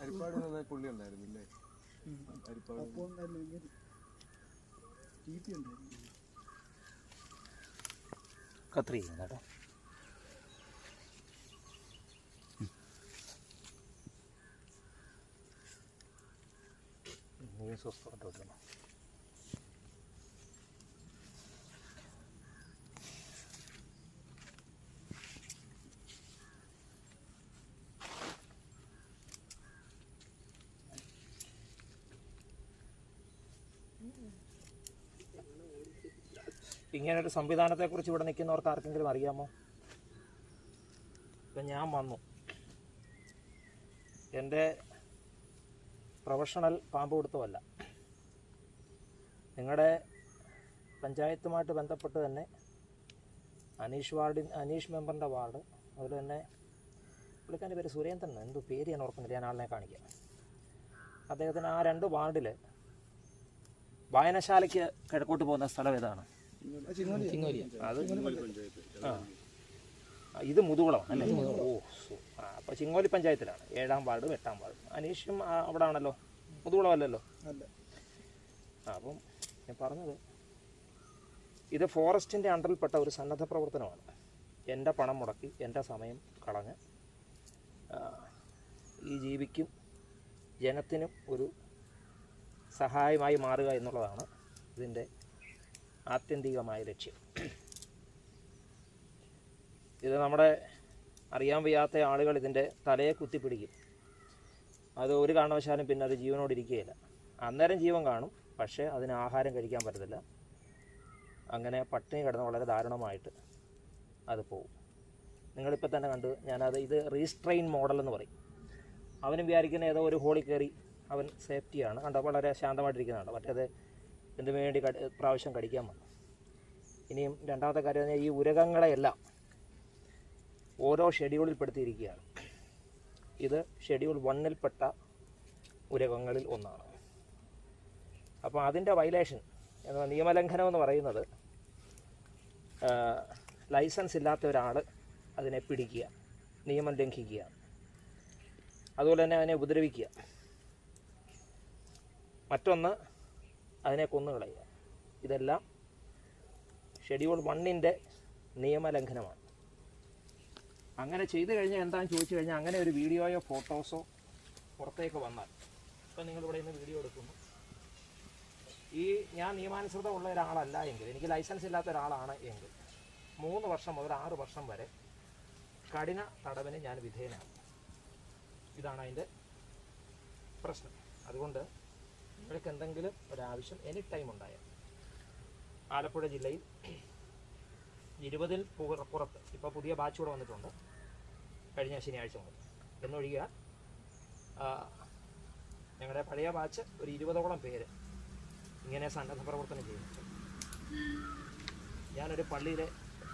അരിപ്പാട് പുള്ളി ഉണ്ടായിരുന്നില്ലേ? കത്രി കേട്ടോ. നീ സ്വസ്ഥമായിട്ട് വെക്കണം. ഇങ്ങനൊരു സംവിധാനത്തെക്കുറിച്ച് ഇവിടെ നിൽക്കുന്നവർക്ക് ആർക്കെങ്കിലും അറിയാമോ? ഇപ്പം ഞാൻ വന്നു, എൻ്റെ പ്രൊഫഷണൽ പാമ്പ് പിടുത്തമല്ല, നിങ്ങളുടെ പഞ്ചായത്തുമായിട്ട് ബന്ധപ്പെട്ട് തന്നെ അനീഷ് മെമ്പറിൻ്റെ വാർഡ്, അതുപോലെ തന്നെ പുള്ളിക്കാരൻ്റെ പേര് സുരേന്ദ്രൻ, എന്തോ പേര് ഞാൻ ഓർക്കുന്നില്ല, ഞാൻ ആളിനെ കാണിക്കാം. അദ്ദേഹത്തിന് ആ 2 വാർഡിൽ വായനശാലയ്ക്ക് കിഴക്കോട്ട് പോകുന്ന സ്ഥലം ഏതാണ്? അത് ഇത് മുതുകുളമാണ് അല്ലേ? ഓ, അപ്പോൾ ചിങ്ങോലി പഞ്ചായത്തിലാണ്, 7-ാം വാർഡും 8-ാം വാർഡും. അനീഷും അവിടെ ആണല്ലോ, മുതുകുളം അല്ലല്ലോ. അപ്പം ഞാൻ പറഞ്ഞത്, ഇത് ഫോറസ്റ്റിൻ്റെ അണ്ടറിൽപ്പെട്ട ഒരു സന്നദ്ധ പ്രവർത്തനമാണ്. എൻ്റെ പണം മുടക്കി എൻ്റെ സമയം കളഞ്ഞ് ഈ ജീവിക്കും ജനത്തിനും ഒരു സഹായമായി മാറുക എന്നുള്ളതാണ് ഇതിൻ്റെ ആത്യന്തികമായ ലക്ഷ്യം. ഇത് നമ്മുടെ അറിയാൻ വയ്യാത്ത ആളുകൾ ഇതിൻ്റെ തലയെ കുത്തിപ്പിടിക്കും. അത് ഒരു കാരണവശാലും പിന്നെ അത് ജീവനോടിരിക്കുകയില്ല. അന്നേരം ജീവൻ കാണും, പക്ഷേ അതിന് ആഹാരം കഴിക്കാൻ പറ്റത്തില്ല. അങ്ങനെ പട്ടിണി കിടന്ന് വളരെ ദാരുണമായിട്ട് അത് പോകും. നിങ്ങളിപ്പോൾ തന്നെ കണ്ടു, ഇത് റീസ്ട്രെയിൻ മോഡൽ എന്ന് പറയും. അവനും വിചാരിക്കുന്ന ഏതോ ഒരു ഹോളിൽ കയറി അവൻ സേഫ്റ്റിയാണ്, കണ്ടോ വളരെ ശാന്തമായിട്ടിരിക്കുന്നതാണ്. മറ്റേത് എന്തിനു വേണ്ടി പ്രാവശ്യം കടിക്കാൻ വന്നു. ഇനിയും രണ്ടാമത്തെ കാര്യം പറഞ്ഞാൽ, ഈ ഉരകങ്ങളെയെല്ലാം ഓരോ ഷെഡ്യൂളിൽപ്പെടുത്തിയിരിക്കുകയാണ്. ഇത് ഷെഡ്യൂൾ 1-ൽപ്പെട്ട ഉരകങ്ങളിൽ ഒന്നാണ്. അപ്പോൾ അതിൻ്റെ വയലേഷൻ എന്ന നിയമലംഘനം എന്ന് പറയുന്നത്, ലൈസൻസ് ഇല്ലാത്ത ഒരാൾ അതിനെ പിടിക്കുക, നിയമം ലംഘിക്കുക, അതുപോലെ തന്നെ അതിനെ ഉപദ്രവിക്കുക, മറ്റൊന്ന് അതിനെ കൊന്നുകളയുക. ഇതെല്ലാം ഷെഡ്യൂൾ 1-ൻ്റെ നിയമലംഘനമാണ്. അങ്ങനെ ചെയ്തു കഴിഞ്ഞാൽ എന്താണെന്ന് ചോദിച്ചു കഴിഞ്ഞാൽ, അങ്ങനെ ഒരു വീഡിയോയോ ഫോട്ടോസോ പുറത്തേക്ക് വന്നാൽ, ഇപ്പം നിങ്ങളിവിടെ നിന്ന് വീഡിയോ എടുക്കുന്നു, ഞാൻ നിയമാനുസൃതമുള്ള ഒരാളല്ല എങ്കിൽ, എനിക്ക് ലൈസൻസ് ഇല്ലാത്ത ഒരാളാണ് എങ്കിൽ 3 വർഷം മുതൽ 6 വർഷം വരെ കഠിന തടവിന് ഞാൻ വിധേയനാകും. ഇതാണ് അതിൻ്റെ പ്രശ്നം. അതുകൊണ്ട് നിങ്ങൾക്ക് എന്തെങ്കിലും ഒരാവശ്യം എനി ടൈം ഉണ്ടായാൽ, ആലപ്പുഴ ജില്ലയിൽ 20-ൽ പുറത്ത് ഇപ്പോൾ പുതിയ ബാച്ച് കൂടെ വന്നിട്ടുണ്ട് കഴിഞ്ഞ ശനിയാഴ്ച മുതൽ. എന്നൊഴികെ ഞങ്ങളുടെ പഴയ ബാച്ച് ഒരു 20ഓളം പേര് ഇങ്ങനെ സന്നദ്ധ പ്രവർത്തനം ചെയ്യുന്നുണ്ട്. ഞാനൊരു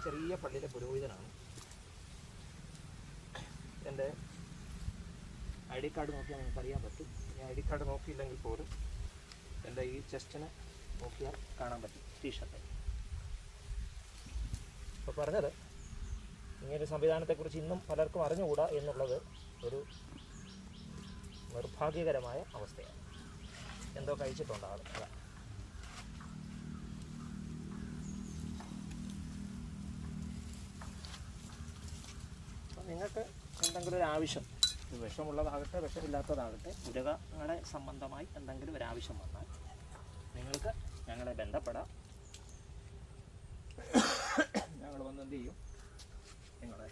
ചെറിയ പള്ളിയിലെ പുരോഹിതനാണ്. എൻ്റെ ID കാർഡ് നോക്കിയാൽ നിങ്ങൾക്ക് അറിയാൻ പറ്റും. ഞാൻ ID കാർഡ് നോക്കിയില്ലെങ്കിൽ പോലും എൻ്റെ ഈ ചെസ്റ്റിന് നോക്കിയാൽ കാണാൻ പറ്റും, ടീഷർട്ട്. അപ്പോൾ പറഞ്ഞത്, ഇങ്ങനൊരു സംവിധാനത്തെക്കുറിച്ച് ഇന്നും പലർക്കും അറിഞ്ഞുകൂടാ എന്നുള്ളത് ഒരു നിർഭാഗ്യകരമായ അവസ്ഥയാണ്. എന്തോ കഴിച്ചിട്ടുണ്ടാകും. അതാണ്. അപ്പം നിങ്ങൾക്ക് എന്തെങ്കിലും ഒരു ആവശ്യം, വിഷമുള്ളതാകട്ടെ വിഷമില്ലാത്തതാകട്ടെ, ഉരകങ്ങളെ സംബന്ധമായി എന്തെങ്കിലും ഒരാവശ്യം വന്നാൽ നിങ്ങൾക്ക് ഞങ്ങളെ ബന്ധപ്പെടാം. ഞങ്ങൾ വന്ന് എന്ത് ചെയ്യും, നിങ്ങളെ